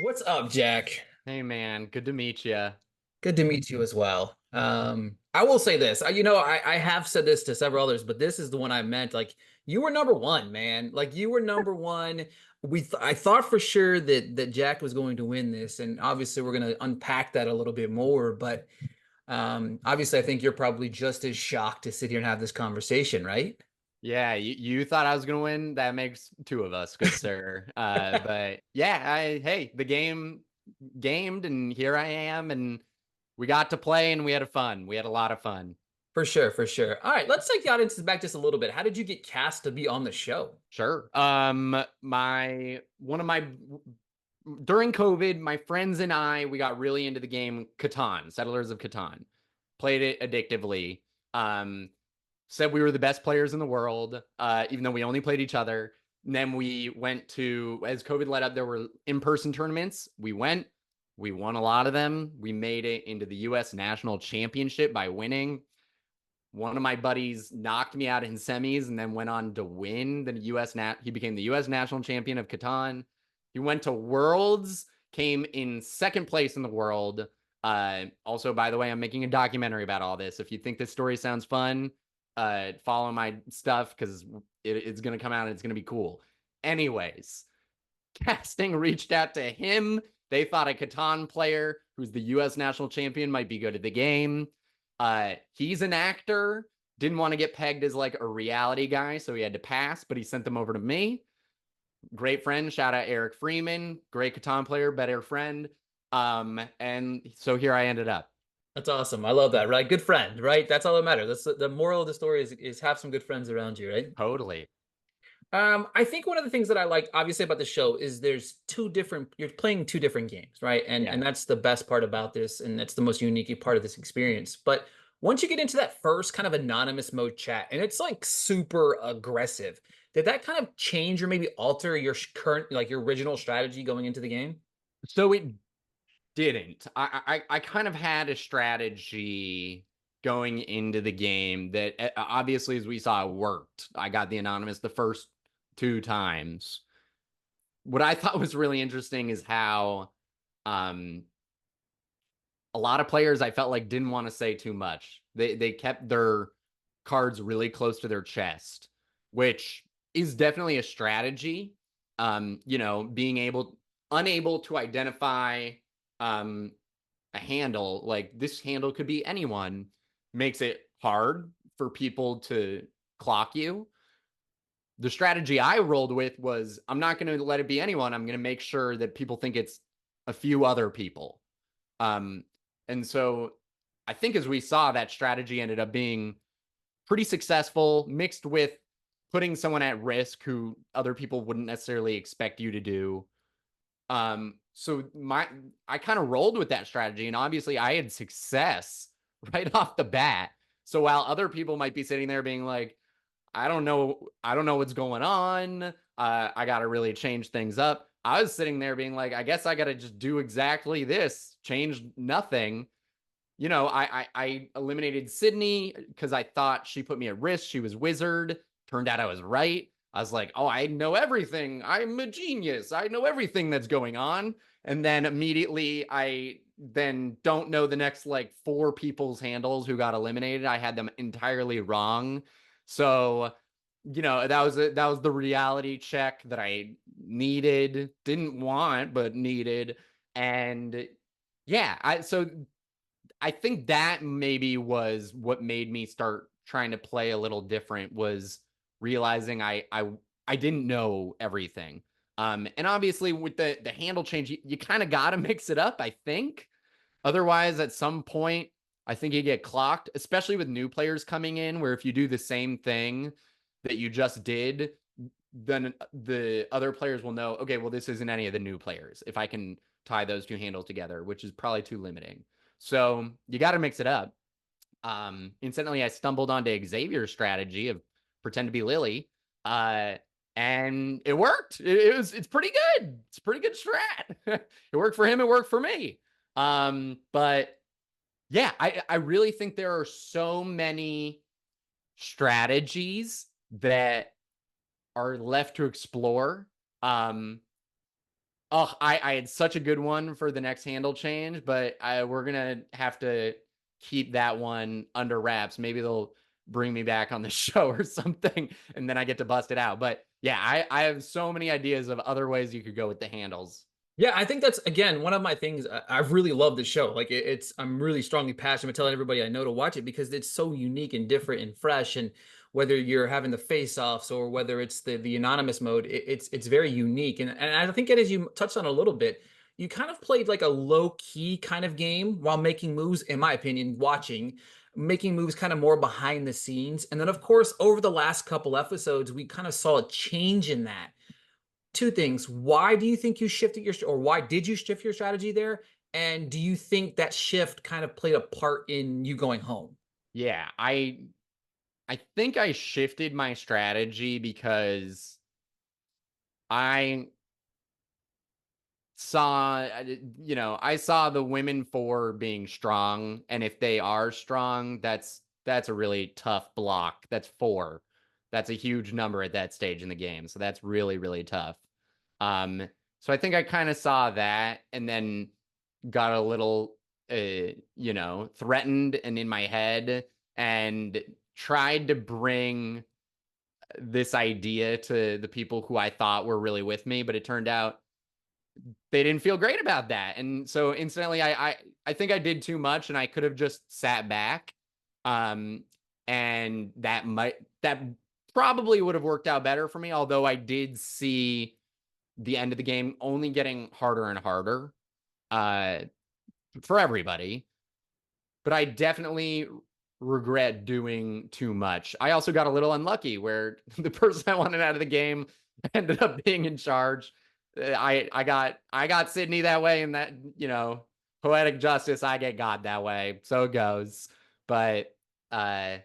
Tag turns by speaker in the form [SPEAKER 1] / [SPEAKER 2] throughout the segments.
[SPEAKER 1] What's up, Jack?
[SPEAKER 2] Hey man, good to meet you.
[SPEAKER 1] Good to meet you as well. I will say this. I have said this to several others, but this is the one I meant. Like, you were number one, man. Like, you were number one. I thought for sure that Jack was going to win this, and obviously we're going to unpack that a little bit more. But obviously, I think you're probably just as shocked to sit here and have this conversation, right?
[SPEAKER 2] Yeah, you thought I was gonna win. That makes two of us, good sir. But yeah, hey, the game gamed, and here I am, and we got to play, and we had a fun. We had a lot of fun.
[SPEAKER 1] For sure, for sure. All right, let's take the audiences back just a little bit. How did you get cast to be on the show?
[SPEAKER 2] Sure. My one of my during COVID, my friends and we got really into the game Catan, Settlers of Catan. Played it addictively. Um, Said we were the best players in the world, even though we only played each other. And then we went to, as COVID let up, there were in-person tournaments. We won a lot of them. We made it into the U.S. National Championship by winning. One of my buddies knocked me out in semis and then went on to win the He became the U.S. National Champion of Catan. He went to Worlds, came in second place in the world. Also, by the way, I'm making a documentary about all this. If you think this story sounds fun, follow my stuff because it's going to come out and it's going to be cool. Anyways, casting reached out to him. They thought a Catan player who's the U.S. national champion might be good at the game. He's an actor, didn't want to get pegged as like a reality guy, so he had to pass, but he sent them over to me. Great friend, shout out Eric Freeman, great Catan player, better friend. And so here I ended up.
[SPEAKER 1] That's awesome. I love that, right? Good friend, right? That's all that matters. That's the moral of the story is have some good friends around you, right?
[SPEAKER 2] Totally.
[SPEAKER 1] I think one of the things that I like, obviously, about the show is you're playing two different games, right? And
[SPEAKER 2] Yeah.
[SPEAKER 1] that's the best part about this, and that's the most unique part of this experience. But once you get into that first kind of anonymous mode chat, and it's like super aggressive, did that kind of change or maybe alter your current, like your original strategy going into the game?
[SPEAKER 2] So it didn't. I kind of had a strategy going into the game that obviously, as we saw, worked. I got the anonymous the first two times. What I thought was really interesting is how um, a lot of players I felt like didn't want to say too much. They kept their cards really close to their chest, which is definitely a strategy. Being unable to identify um a handle, like this handle could be anyone, makes it hard for people to clock you. The strategy I rolled with was I'm not going to let it be anyone. I'm going to make sure that people think it's a few other people. Um, and so I think as we saw, that strategy ended up being pretty successful, mixed with putting someone at risk who other people wouldn't necessarily expect you to do. So I kind of rolled with that strategy, and obviously I had success right off the bat. So while other people might be sitting there being like, I don't know what's going on. I got to really change things up. I was sitting there being like, I guess I got to just do exactly this, change nothing. I eliminated Sydney because I thought she put me at risk. She was wizard. Turned out I was right. I was like, oh, I know everything. I'm a genius. I know everything that's going on. And then immediately I then don't know the next like four people's handles who got eliminated. I had them entirely wrong. So, that was the reality check that I needed, didn't want, but needed. And yeah, I think that maybe was what made me start trying to play a little different, was realizing I didn't know everything. And obviously with the handle change, you kind of got to mix it up, I think. Otherwise, at some point, I think you get clocked, especially with new players coming in, where if you do the same thing that you just did, then the other players will know, okay, well, this isn't any of the new players. If I can tie those two handles together, which is probably too limiting. So you got to mix it up. Incidentally, I stumbled onto Xavier's strategy of pretend to be Lily, uh, and it worked. It's pretty good. It's a pretty good strat. It worked for him. It worked for me. But yeah, I really think there are so many strategies that are left to explore. Um, Oh, I had such a good one for the next handle change, but we're gonna have to keep that one under wraps. Maybe they'll bring me back on the show or something, and then I get to bust it out. But yeah, I have so many ideas of other ways you could go with the handles.
[SPEAKER 1] Yeah, I think that's again one of my things. I really love the show. Like it's, I'm really strongly passionate about telling everybody I know to watch it because it's so unique and different and fresh. And whether you're having the face-offs or whether it's the anonymous mode, it's very unique. And I think it, as you touched on a little bit, you kind of played like a low-key kind of game while making moves, in my opinion, watching, making moves kind of more behind the scenes. And then of course, over the last couple episodes, we kind of saw a change in that. Two things. Why do you think you shifted your, or why did you shift your strategy there? And do you think that shift kind of played a part in you going home?
[SPEAKER 2] Yeah, I think I shifted my strategy because I saw, I saw the women four being strong, and if they are strong, that's a really tough block. That's four. That's a huge number at that stage in the game, so that's really really tough. Um, so I think I kind of saw that, and then got a little, threatened and in my head, and tried to bring this idea to the people who I thought were really with me, but it turned out they didn't feel great about that. And so incidentally, I think I did too much and I could have just sat back. Um, and that probably would have worked out better for me, although I did see the end of the game only getting harder and harder uh for everybody. But I definitely regret doing too much. I also got a little unlucky where the person I wanted out of the game ended up being in charge. I got Sydney that way, and that, poetic justice, I get God that way. So it goes. But uh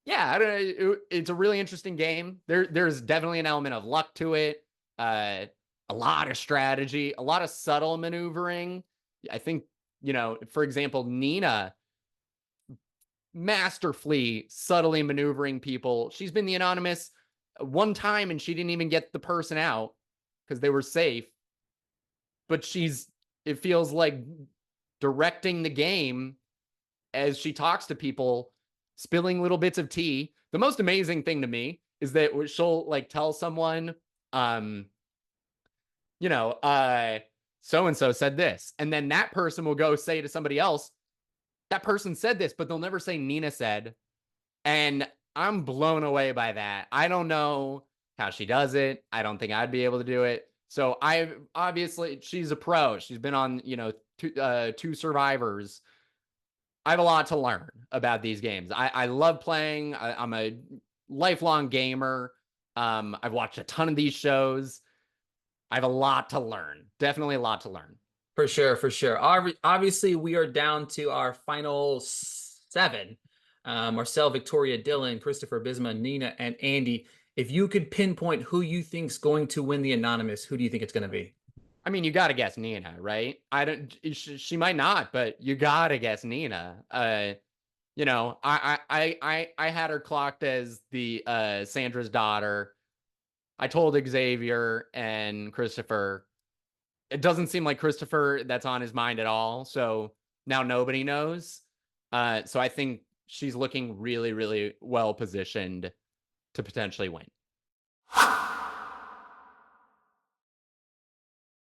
[SPEAKER 2] yeah, I don't know. It's a really interesting game. There's definitely an element of luck to it. A lot of strategy, a lot of subtle maneuvering. I think, for example, Nina masterfully, subtly maneuvering people. She's been the anonymous one time and she didn't even get the person out because they were safe. But it feels like directing the game as she talks to people, spilling little bits of tea. The most amazing thing to me is that she'll like tell someone, um, so and so said this. And then that person will go say to somebody else, that person said this, but they'll never say Nina said. And I'm blown away by that. I don't know how she does it. I don't think I'd be able to do it. So she's a pro. She's been on, two survivors. I have a lot to learn about these games. I love playing. I'm a lifelong gamer. I've watched a ton of these shows. I have a lot to learn. Definitely a lot to learn.
[SPEAKER 1] For sure, for sure. Obviously, we are down to our final seven. Marcel, Victoria, Dylan, Christopher, Bisma, Nina, and Andy. If you could pinpoint who you think's going to win the anonymous, who do you think it's going to be?
[SPEAKER 2] I mean, you got to guess Nina, right? I don't. She might not, but you got to guess Nina. I had her clocked as the Sandra's daughter. I told Xavier and Christopher. It doesn't seem like Christopher that's on his mind at all. So now nobody knows. So I think she's looking really, really well positioned to potentially win.